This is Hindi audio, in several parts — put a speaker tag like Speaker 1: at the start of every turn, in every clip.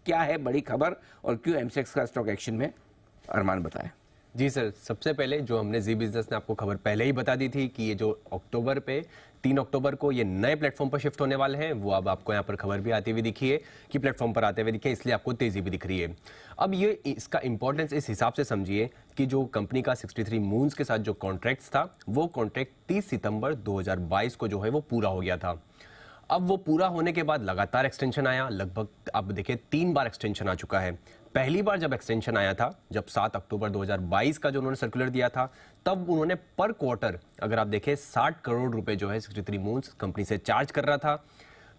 Speaker 1: क्या है बड़ी खबर और क्यों एमसीएक्स का स्टॉक एक्शन में, अरमान बताएं।
Speaker 2: जी सर, सबसे पहले जो हमने जी बिजनेस ने आपको खबर पहले ही बता दी थी कि ये जो अक्टूबर पे 3 अक्टूबर को ये नए प्लेटफॉर्म पर शिफ्ट होने वाले हैं, वो अब आपको यहाँ पर खबर भी आती हुई दिखी है कि प्लेटफॉर्म पर आते हुए दिखे, इसलिए आपको तेजी भी दिख रही है। अब ये इसका इंपॉर्टेंस इस हिसाब से समझिए कि जो कंपनी का 63 मून्स के साथ जो कॉन्ट्रैक्ट था, वो कॉन्ट्रैक्ट 30 सितंबर 2022 को जो है वो पूरा हो गया था। अब वो पूरा होने के बाद लगातार एक्सटेंशन आया, लगभग अब देखिए 3 बार एक्सटेंशन आ चुका है। पहली बार जब एक्सटेंशन आया था, जब 7 अक्टूबर 2022 का जो उन्होंने सर्कुलर दिया था, तब उन्होंने पर क्वार्टर अगर आप देखें 60 करोड़ रुपए जो है 63 मून्स कंपनी से चार्ज कर रहा था।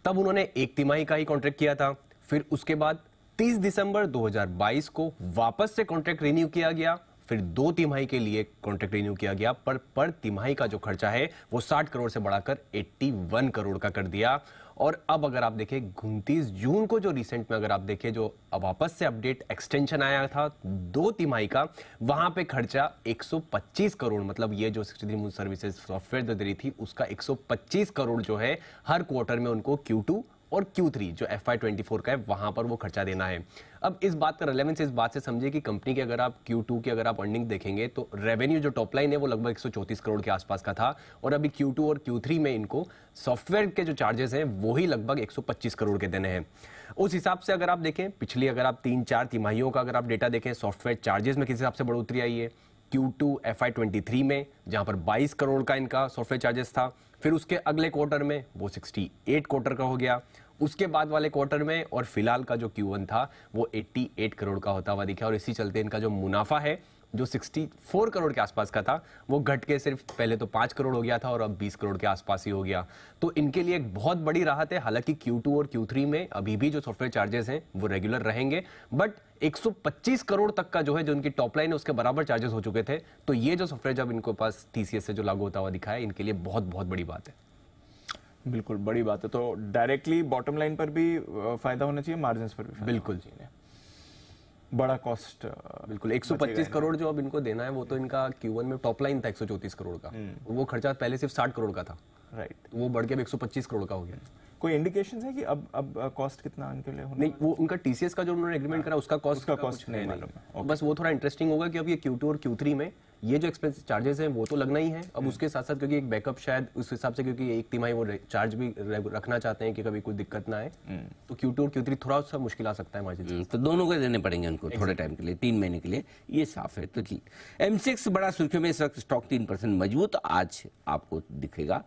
Speaker 2: तब उन्होंने 1 तिमाही का ही कॉन्ट्रैक्ट किया था। फिर उसके बाद 30 दिसंबर 2022 को वापस से कॉन्ट्रैक्ट रिन्यू किया गया, फिर 2 तिमाही के लिए कॉन्ट्रैक्ट रिन्यू किया गया, पर तिमाही का जो खर्चा है वो 60 करोड़ से बढ़ाकर 81 करोड़ का कर दिया। और अब अगर आप देखें 29 जून को जो रिसेंट में अगर आप देखें जो वापस से अपडेट एक्सटेंशन आया था 2 तिमाही का, वहां पे खर्चा 125 करोड़, मतलब ये जो 63 मून सर्विसेज सॉफ्टवेयर जो दे रही थी उसका 125 करोड़ जो है हर क्वार्टर में उनको Q2 और Q3 जो FY24 का है वहां पर वो खर्चा देना है। अब इस बात का रेलेवेंस इस बात से समझिए कि कंपनी की अगर आप Q2 की अगर आप अर्निंग देखेंगे तो रेवेन्यू जो टॉप लाइन है वो लगभग 134 करोड़ के आसपास का था, और अभी Q2 और Q3 में इनको सॉफ्टवेयर के जो चार्जेस हैं वो ही लगभग 125 करोड़ के देने हैं। उस हिसाब से अगर आप देखें पिछली अगर आप 3-4 तिमाहियों का अगर आप डेटा देखें, सॉफ्टवेयर चार्जेस में किस हिसाब से बढ़ोतरी आई है। Q2 FY23 में जहां पर 22 करोड़ का इनका सॉफ्टवेयर चार्जेस था, फिर उसके अगले क्वार्टर में वो 68 क्वार्टर का हो गया, उसके बाद वाले क्वार्टर में और फिलहाल का जो Q1 था वो 88 करोड़ का होता हुआ दिखा। और इसी चलते इनका जो मुनाफा है जो 64 करोड़ के आसपास का था वो घट के सिर्फ पहले तो 5 करोड़ हो गया था और अब 20 करोड़ के आसपास ही हो गया। तो इनके लिए एक बहुत बड़ी राहत है। हालांकि Q2 और Q3 में अभी भी जो सॉफ्टवेयर चार्जेस हैं वो रेगुलर रहेंगे, बट 125 करोड़ तक का जो है जो इनकी टॉप लाइन है उसके बराबर चार्जेस हो चुके थे। तो ये जो सॉफ्टवेयर जब इनको पास TCS से जो लागू होता हुआ दिखा है, इनके लिए बहुत बहुत बड़ी बात है।
Speaker 3: बिल्कुल बड़ी बात है। तो डायरेक्टली बॉटम लाइन पर भी फायदा होना चाहिए, मार्जिन्स पर भी
Speaker 2: बिल्कुल
Speaker 3: बड़ा कॉस्ट।
Speaker 2: बिल्कुल 125 करोड़ जो अब इनको देना है वो तो इनका Q1 में टॉप लाइन था 134 करोड़ का, वो खर्चा पहले सिर्फ 60 करोड़ का था,
Speaker 3: राइट,
Speaker 2: वो बढ़ के अब 125 करोड़ का हो गया।
Speaker 3: कोई इंडिकेशन है कि अब कॉस्ट कितना इनके लिए होना?
Speaker 2: नहीं, वो उनका TCS का जो उन्होंने एग्रीमेंट करा उसका कॉस्ट
Speaker 3: नहीं मालूम।
Speaker 2: बस वो थोड़ा इंटरेस्टिंग होगा कि अब ये Q2 और Q3 में ये जो एक्सपेंस चार्जेस हैं वो तो लगना ही है। अब उसके साथ साथ क्योंकि एक बैकअप शायद उस हिसाब से, क्योंकि 1 तिमाही वो चार्ज भी रखना चाहते हैं कि कभी कोई दिक्कत ना आए, तो Q2 और Q3 थोड़ा सा मुश्किल आ सकता है मार्जिन।
Speaker 1: तो दोनों को देने पड़ेंगे उनको थोड़े टाइम के लिए, 3 महीने के लिए, ये साफ है। तो ठीक, एमसीएक्स बड़ा सुर्खियों में इस वक्त स्टॉक 3% मजबूत आज आपको दिखेगा।